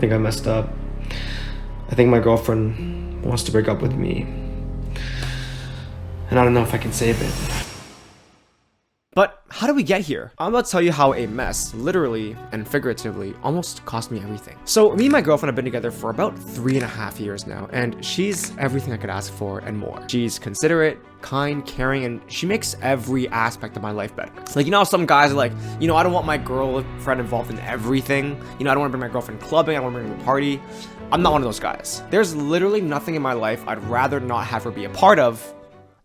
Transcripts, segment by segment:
think I messed up. I think my girlfriend wants to break up with me. And I don't know if I can save it. But how did we get here? I'm about to tell you how a mess, literally and figuratively, almost cost me everything. So me and my girlfriend have been together for about 3.5 years now, and she's everything I could ask for and more. She's considerate, kind, caring, and she makes every aspect of my life better. Like, you know how some guys are like, I don't want my girlfriend involved in everything. I don't want to bring my girlfriend clubbing, I don't want to bring her to a party. I'm not one of those guys. There's literally nothing in my life I'd rather not have her be a part of.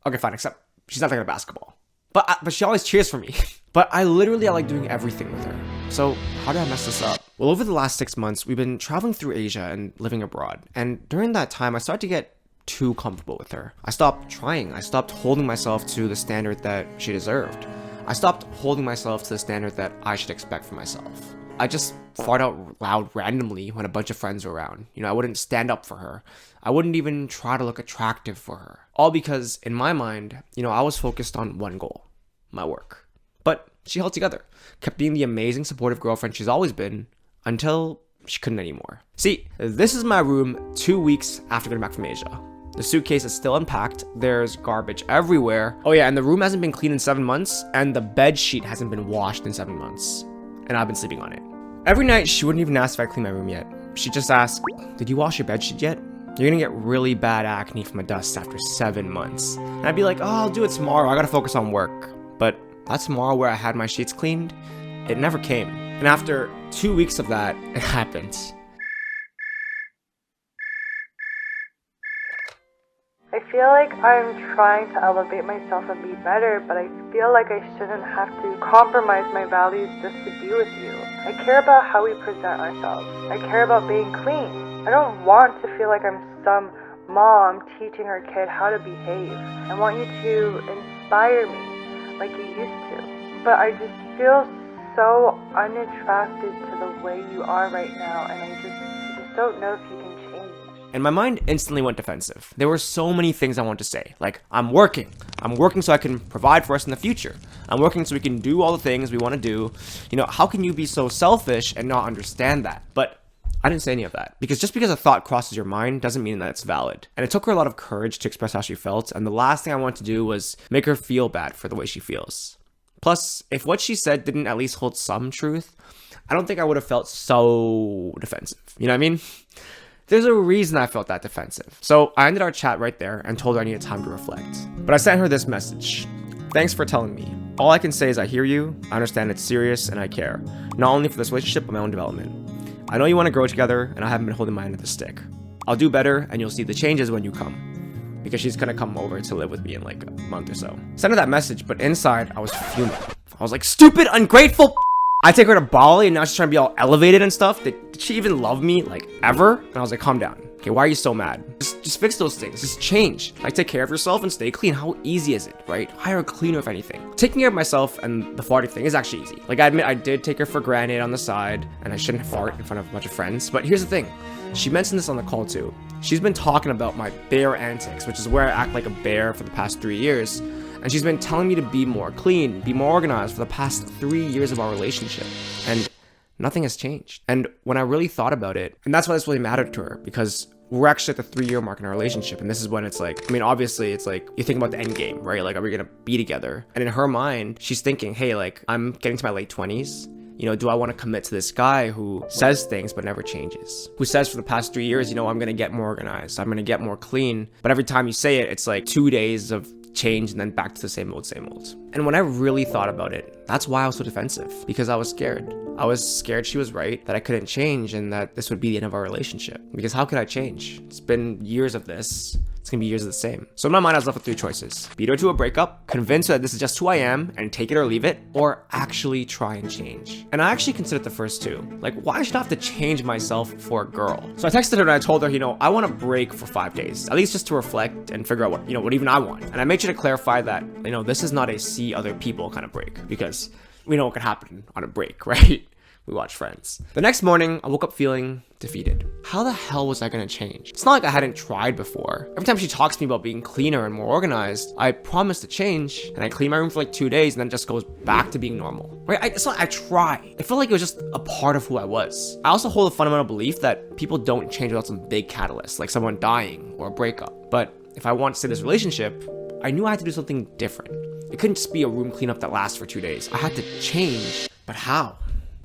Okay, fine, except she's not taking a basketball. But she always cheers for me. But I like doing everything with her. So how did I mess this up? Well, over the last 6 months, we've been traveling through Asia and living abroad. And during that time, I started to get too comfortable with her. I stopped trying. I stopped holding myself to the standard that she deserved. I stopped holding myself to the standard that I should expect for myself. I just fart out loud randomly when a bunch of friends were around. I wouldn't stand up for her. I wouldn't even try to look attractive for her. All because, in my mind, I was focused on one goal, my work. But she held together, kept being the amazing supportive girlfriend she's always been, until she couldn't anymore. See, this is my room 2 weeks after getting back from Asia. The suitcase is still unpacked, there's garbage everywhere. Oh yeah, and the room hasn't been cleaned in 7 months, and the bed sheet hasn't been washed in 7 months. And I've been sleeping on it. Every night, she wouldn't even ask if I cleaned my room yet. She'd just ask, "Did you wash your bed sheet yet? You're gonna get really bad acne from the dust after 7 months." And I'd be like, "Oh, I'll do it tomorrow, I gotta focus on work." But that tomorrow where I had my sheets cleaned, it never came. And after 2 weeks of that, it happened. I feel like I'm trying to elevate myself and be better, but I feel like I shouldn't have to compromise my values just to be with you. I care about how we present ourselves. I care about being clean. I don't want to feel like I'm some mom teaching her kid how to behave. I want you to inspire me like you used to. But I just feel so unattracted to the way you are right now, and I just don't know if you can change. And my mind instantly went defensive. There were so many things I wanted to say. Like, I'm working. I'm working so I can provide for us in the future. I'm working so we can do all the things we want to do. How can you be so selfish and not understand that? But I didn't say any of that. Because just because a thought crosses your mind doesn't mean that it's valid. And it took her a lot of courage to express how she felt. And the last thing I wanted to do was make her feel bad for the way she feels. Plus, if what she said didn't at least hold some truth, I don't think I would have felt so defensive. You know what I mean? There's a reason I felt that defensive. So I ended our chat right there and told her I needed time to reflect. But I sent her this message. "Thanks for telling me. All I can say is I hear you, I understand it's serious, and I care. Not only for this relationship, but my own development. I know you want to grow together, and I haven't been holding my end of the stick. I'll do better, and you'll see the changes when you come." Because she's gonna come over to live with me in like a month or so. Sent her that message, but inside, I was fuming. I was like, "Stupid, ungrateful." I take her to Bali and now she's trying to be all elevated and stuff. Did she even love me, like, ever? And I was like, calm down. Okay, why are you so mad? Just fix those things. Just change. Like, take care of yourself and stay clean. How easy is it, right? Hire a cleaner if anything. Taking care of myself and the farting thing is actually easy. Like, I admit I did take her for granted on the side and I shouldn't fart in front of a bunch of friends. But here's the thing. She mentioned this on the call too. She's been talking about my bear antics, which is where I act like a bear for the past 3 years. And she's been telling me to be more clean, be more organized for the past 3 years of our relationship. And nothing has changed. And when I really thought about it, and that's why this really mattered to her, because we're actually at the 3-year mark in our relationship. And this is when it's like, obviously it's like, you think about the end game, right? Like, are we gonna be together? And in her mind, she's thinking, hey, like, I'm getting to my late 20s. Do I want to commit to this guy who says things but never changes? Who says for the past 3 years, I'm going to get more organized. I'm going to get more clean. But every time you say it, it's like 2 days of change and then back to the same old, same old. And when I really thought about it, that's why I was so defensive, because I was scared. I was scared she was right, that I couldn't change and that this would be the end of our relationship. Because how could I change? It's been years of this. It's gonna be years of the same. So in my mind, I was left with 3 choices. Beat her to a breakup, convince her that this is just who I am and take it or leave it, or actually try and change. And I actually considered the first two. Like, why should I have to change myself for a girl? So I texted her and I told her, I want a break for 5 days, at least just to reflect and figure out what even I want. And I made sure to clarify that, this is not a see other people kind of break, because we know what could happen on a break, right? We watched Friends. The next morning, I woke up feeling defeated. How the hell was I gonna change? It's not like I hadn't tried before. Every time she talks to me about being cleaner and more organized, I promise to change, and I clean my room for like 2 days, and then it just goes back to being normal. Right? It's not I try. I felt like it was just a part of who I was. I also hold a fundamental belief that people don't change without some big catalyst, like someone dying or a breakup. But if I want to stay in this relationship, I knew I had to do something different. It couldn't just be a room cleanup that lasts for 2 days. I had to change, but how?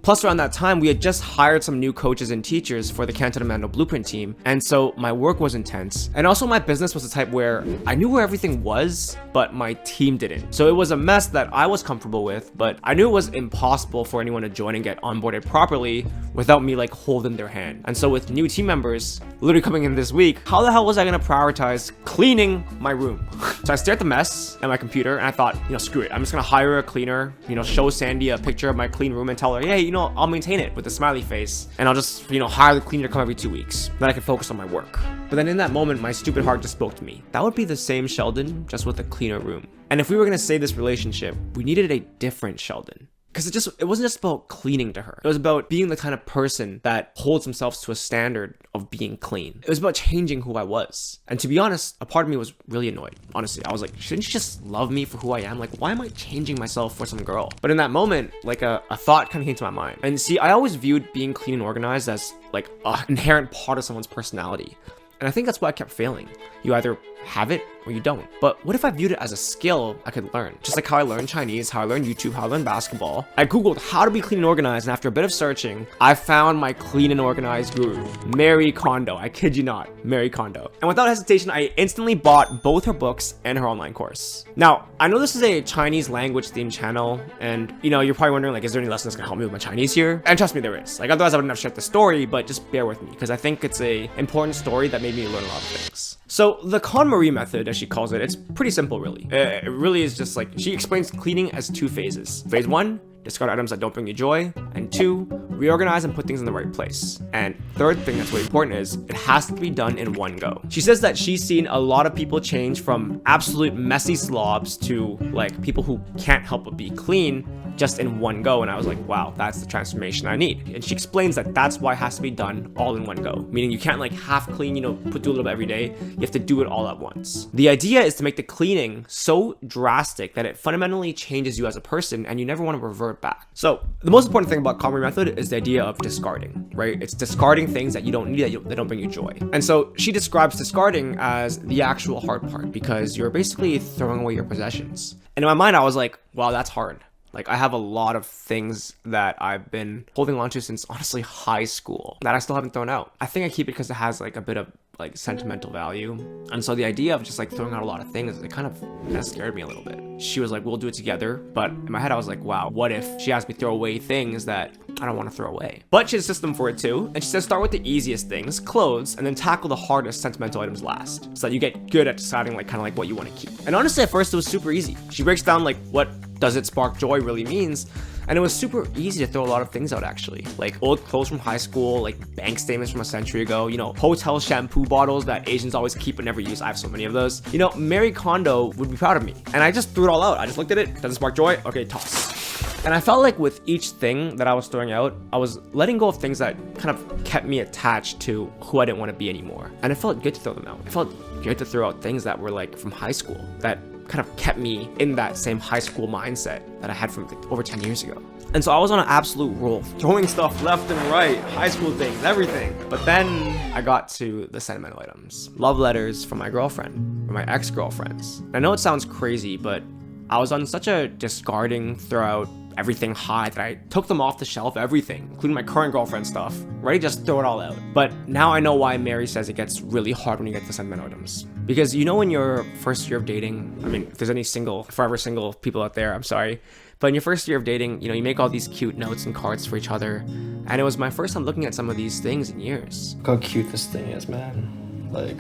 Plus, around that time, we had just hired some new coaches and teachers for the Cantonese and Mandarin Blueprint team, and so my work was intense. And also, my business was the type where I knew where everything was, but my team didn't. So it was a mess that I was comfortable with, but I knew it was impossible for anyone to join and get onboarded properly without me like holding their hand. And so with new team members literally coming in this week, how the hell was I gonna prioritize cleaning my room? So I stared at the mess at my computer and I thought, screw it. I'm just gonna hire a cleaner, show Sandy a picture of my clean room and tell her, hey, I'll maintain it with a smiley face, and I'll just, hire the cleaner to come every 2 weeks. Then I can focus on my work. But then in that moment, my stupid heart just spoke to me. That would be the same Sheldon, just with a cleaner room. And if we were gonna save this relationship, we needed a different Sheldon. Because it wasn't just about cleaning to her. It was about being the kind of person that holds themselves to a standard of being clean. It was about changing who I was. And to be honest, a part of me was really annoyed. Honestly, I was like, shouldn't you just love me for who I am? Like, why am I changing myself for some girl? But in that moment, like a thought kind of came to my mind. And see, I always viewed being clean and organized as like an inherent part of someone's personality. And I think that's why I kept failing. You either have it or you don't. But what if I viewed it as a skill I could learn? Just like how I learned Chinese, how I learned YouTube, how I learned basketball. I Googled how to be clean and organized, and after a bit of searching, I found my clean and organized guru, Marie Kondo. I kid you not, Marie Kondo. And without hesitation, I instantly bought both her books and her online course. Now, I know this is a Chinese language themed channel, and you're probably wondering, like, is there any lesson that's gonna help me with my Chinese here? And trust me, there is. Like, otherwise I wouldn't have shared the story, but just bear with me, because I think it's a important story that made me learn a lot of things. So the KonMari method, as she calls it, it's pretty simple, really. It really is just like, she explains cleaning as 2 phases. Phase 1, discard items that don't bring you joy, and 2, reorganize and put things in the right place. And third thing that's really important is it has to be done in one go. She says that she's seen a lot of people change from absolute messy slobs to like people who can't help but be clean just in one go. And I was like, wow, that's the transformation I need. And she explains that that's why it has to be done all in one go, meaning you can't like half clean, do a little bit every day. You have to do it all at once. The idea is to make the cleaning so drastic that it fundamentally changes you as a person and you never want to revert back. So the most important thing about KonMari method is the idea of discarding, right? It's discarding things that you don't need, that don't bring you joy. And so she describes discarding as the actual hard part, because you're basically throwing away your possessions. And in my mind, I was like, wow, that's hard. Like, I have a lot of things that I've been holding on to since honestly high school that I still haven't thrown out. I think I keep it because it has like a bit of like sentimental value. And so the idea of just like throwing out a lot of things, it kind of scared me a little bit. She was like, we'll do it together. But in my head, I was like, wow, what if she has me throw away things that I don't want to throw away? But she has a system for it too. And she says, start with the easiest things, clothes, and then tackle the hardest sentimental items last, so that you get good at deciding like kind of like what you want to keep. And honestly, at first it was super easy. She breaks down like what does it spark joy really means. And it was super easy to throw a lot of things out, actually. Like old clothes from high school, like bank statements from a century ago, hotel shampoo bottles that Asians always keep but never use. I have so many of those. Marie Kondo would be proud of me. And I just threw it all out. I just looked at it. Doesn't spark joy? Okay, toss. And I felt like with each thing that I was throwing out, I was letting go of things that kind of kept me attached to who I didn't want to be anymore. And it felt good to throw them out. It felt good to throw out things that were like from high school that kind of kept me in that same high school mindset that I had from like over 10 years ago. And so I was on an absolute roll, throwing stuff left and right, high school things, everything. But then I got to the sentimental items. Love letters from my girlfriend, from my ex-girlfriends. I know it sounds crazy, but I was on such a discarding, throw out everything high that I took them off the shelf, everything, including my current girlfriend stuff, ready to just throw it all out. But now I know why Mary says it gets really hard when you get to sentimental items. Because in your first year of dating, I mean, if there's any forever single people out there, I'm sorry. But in your first year of dating, you make all these cute notes and cards for each other. And it was my first time looking at some of these things in years. Look how cute this thing is, man. Like,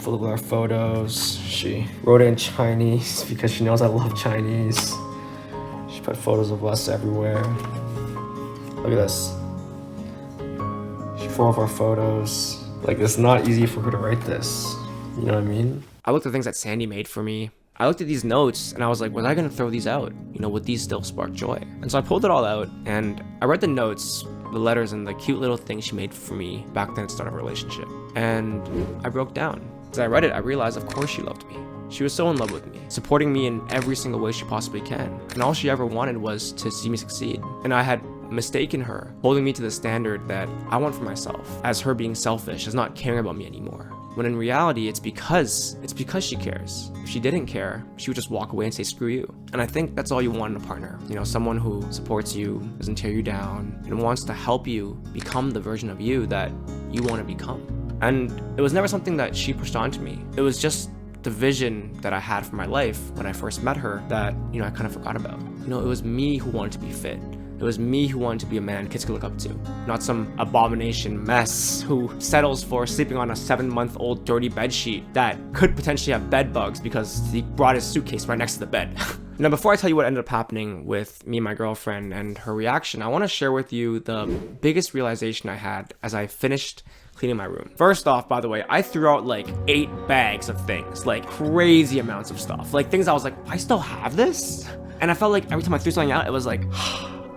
full of our photos. She wrote it in Chinese because she knows I love Chinese. She put photos of us everywhere. Look at this. She full of our photos. Like, it's not easy for her to write this. You know what I mean? I looked at things that Sandy made for me. I looked at these notes and I was like, was I gonna throw these out? You know, would these still spark joy? And so I pulled it all out and I read the notes, the letters, and the cute little thing she made for me back then at the start of a relationship. And I broke down. As I read it, I realized, of course she loved me. She was so in love with me, supporting me in every single way she possibly can. And all she ever wanted was to see me succeed. And I had mistaken her, holding me to the standard that I want for myself, as her being selfish, as not caring about me anymore. When in reality, it's because she cares. If she didn't care, she would just walk away and say, screw you. And I think that's all you want in a partner. You know, someone who supports you, doesn't tear you down, and wants to help you become the version of you that you want to become. And it was never something that she pushed onto me. It was just the vision that I had for my life when I first met her that, you know, I kind of forgot about. You know, it was me who wanted to be fit. It was me who wanted to be a man kids could look up to, not some abomination mess who settles for sleeping on a 7-month-old dirty bedsheet that could potentially have bed bugs because he brought his suitcase right next to the bed. Now, before I tell you what ended up happening with me and my girlfriend and her reaction, I want to share with you the biggest realization I had as I finished cleaning my room. First off, by the way, I threw out like 8 bags of things, like crazy amounts of stuff, like things I was like, I still have this? And I felt like every time I threw something out, it was like,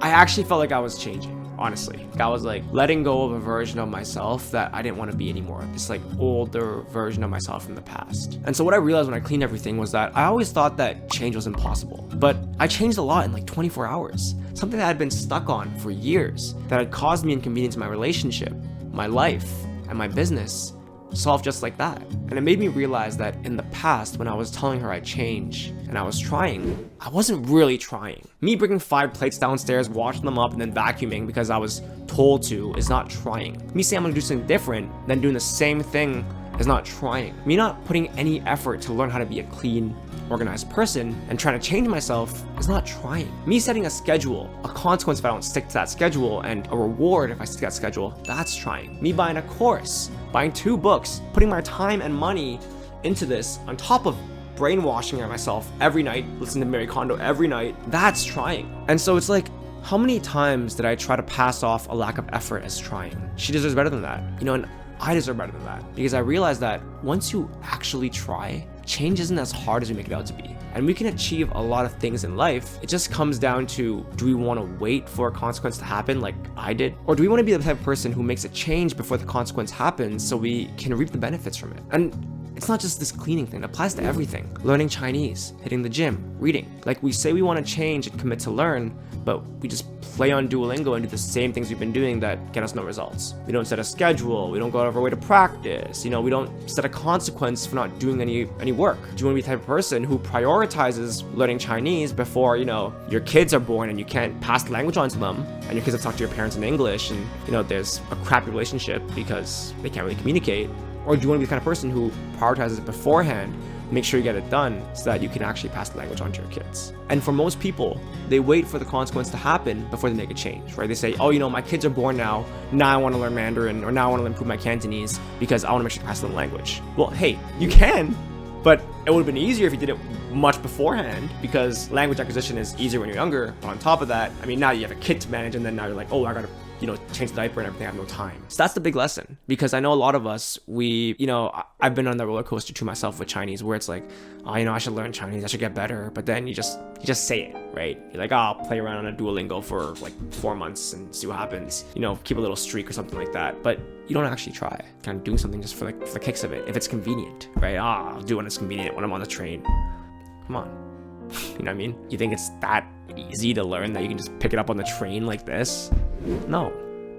I actually felt like I was changing, honestly. I was like letting go of a version of myself that I didn't want to be anymore. This like older version of myself from the past. And so what I realized when I cleaned everything was that I always thought that change was impossible. But I changed a lot in like 24 hours. Something that I had been stuck on for years that had caused me inconvenience in my relationship, my life, and my business solved just like that. And it made me realize that in the past, when I was telling her I'd change and I was trying, I wasn't really trying. Me bringing 5 plates downstairs, washing them up, and then vacuuming because I was told to is not trying. Me saying I'm gonna do something different than doing the same thing is not trying. Me not putting any effort to learn how to be a clean, organized person and trying to change myself is not trying. Me setting a schedule, a consequence if I don't stick to that schedule, and a reward if I stick to that schedule, that's trying. Me buying a course, buying 2 books, putting my time and money into this on top of brainwashing myself every night, listening to Marie Kondo every night, that's trying. And so it's like, how many times did I try to pass off a lack of effort as trying? She deserves better than that, you know, and I deserve better than that, because I realized that once you actually try, change isn't as hard as we make it out to be. And we can achieve a lot of things in life. It just comes down to, do we want to wait for a consequence to happen like I did? Or do we want to be the type of person who makes a change before the consequence happens so we can reap the benefits from it? And it's not just this cleaning thing, it applies to everything. Learning Chinese, hitting the gym, reading. Like, we say we want to change and commit to learn, but we just play on Duolingo and do the same things we've been doing that get us no results. We don't set a schedule, we don't go out of our way to practice, you know, we don't set a consequence for not doing any work. Do you want to be the type of person who prioritizes learning Chinese before, you know, your kids are born and you can't pass the language on to them, and your kids have talked to your parents in English and, you know, there's a crappy relationship because they can't really communicate? Or do you want to be the kind of person who prioritizes it beforehand, make sure you get it done so that you can actually pass the language on to your kids? And for most people, they wait for the consequence to happen before they make a change, right? They say, oh, you know, my kids are born now I want to learn Mandarin, or now I want to improve my Cantonese because I want to make sure to pass the language. Well, hey, you can, but it would have been easier if you did it much beforehand, because language acquisition is easier when you're younger. But on top of that, I mean, now you have a kid to manage, and then now you're like, oh, I gotta, you know, change the diaper and everything, I have no time. So that's the big lesson, because I know a lot of us, we, you know, I've been on the roller coaster to myself with Chinese, where it's like, oh, you know, I should learn Chinese, I should get better, but then you just say it, right? You're like, oh, I'll play around on a Duolingo for like 4 months and see what happens, you know, keep a little streak or something like that, but you don't actually try. Kind of doing something just for the kicks of it, if it's convenient, right? I'll do it when it's convenient, when I'm on the train. Come on. You know what I mean? You think it's that easy to learn that you can just pick it up on the train like this? No.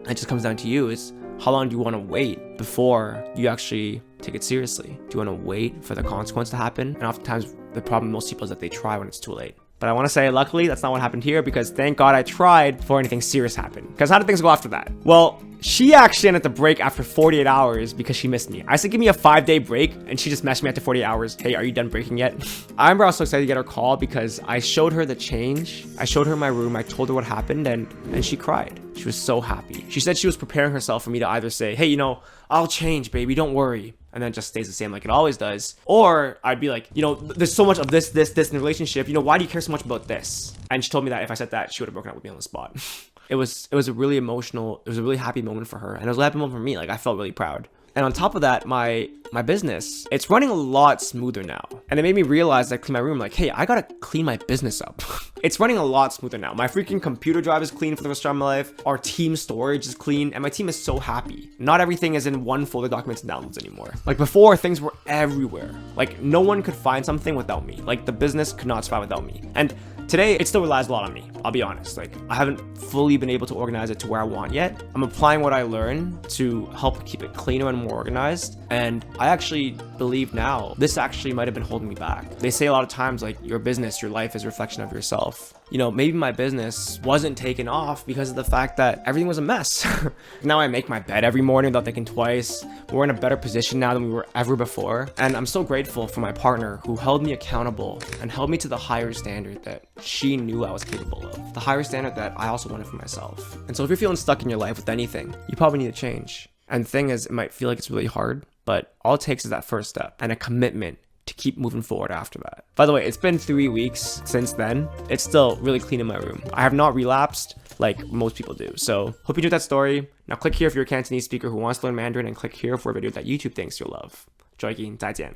It just comes down to you. Is how long do you want to wait before you actually take it seriously? Do you want to wait for the consequence to happen? And oftentimes the problem with most people is that they try when it's too late. But I want to say, luckily, that's not what happened here, because thank God I tried before anything serious happened. Because how did things go after that? Well, she actually ended the break after 48 hours because she missed me. I said, give me a 5-day break, and she just messaged me after 48 hours. Hey, are you done breaking yet? I remember I was so excited to get her call because I showed her the change. I showed her my room. I told her what happened, and she cried. She was so happy. She said she was preparing herself for me to either say, hey, you know, I'll change, baby, don't worry, and then it just stays the same like it always does. Or I'd be like, you know, there's so much of this in the relationship, you know, why do you care so much about this? And she told me that if I said that, she would have broken up with me on the spot. It was a really emotional, it was a really happy moment for her, and it was a happy moment for me. Like, I felt really proud. And on top of that, my business, it's running a lot smoother now. And it made me realize that I clean my room, like, hey, I gotta clean my business up. It's running a lot smoother now. My freaking computer drive is clean for the rest of my life. Our team storage is clean, and my team is so happy. Not everything is in one folder, documents and downloads anymore. Like before, things were everywhere. Like no one could find something without me. Like the business could not survive without me. And today, it still relies a lot on me. I'll be honest. Like I haven't fully been able to organize it to where I want yet. I'm applying what I learned to help keep it cleaner and more organized. And I actually believe now this actually might have been holding me back. They say a lot of times like your business, your life is a reflection of yourself. You know, maybe my business wasn't taken off because of the fact that everything was a mess. Now I make my bed every morning without thinking twice. We're in a better position now than we were ever before. And I'm so grateful for my partner who held me accountable and held me to the higher standard that she knew I was capable of. The higher standard that I also wanted for myself. And so if you're feeling stuck in your life with anything, you probably need to change. And the thing is, it might feel like it's really hard, but all it takes is that first step and a commitment to keep moving forward after that. By the way, it's been 3 weeks since then. It's still really clean in my room. I have not relapsed like most people do. So hope you enjoyed that story. Now click here if you're a Cantonese speaker who wants to learn Mandarin, and click here for a video that YouTube thinks you'll love. 再见.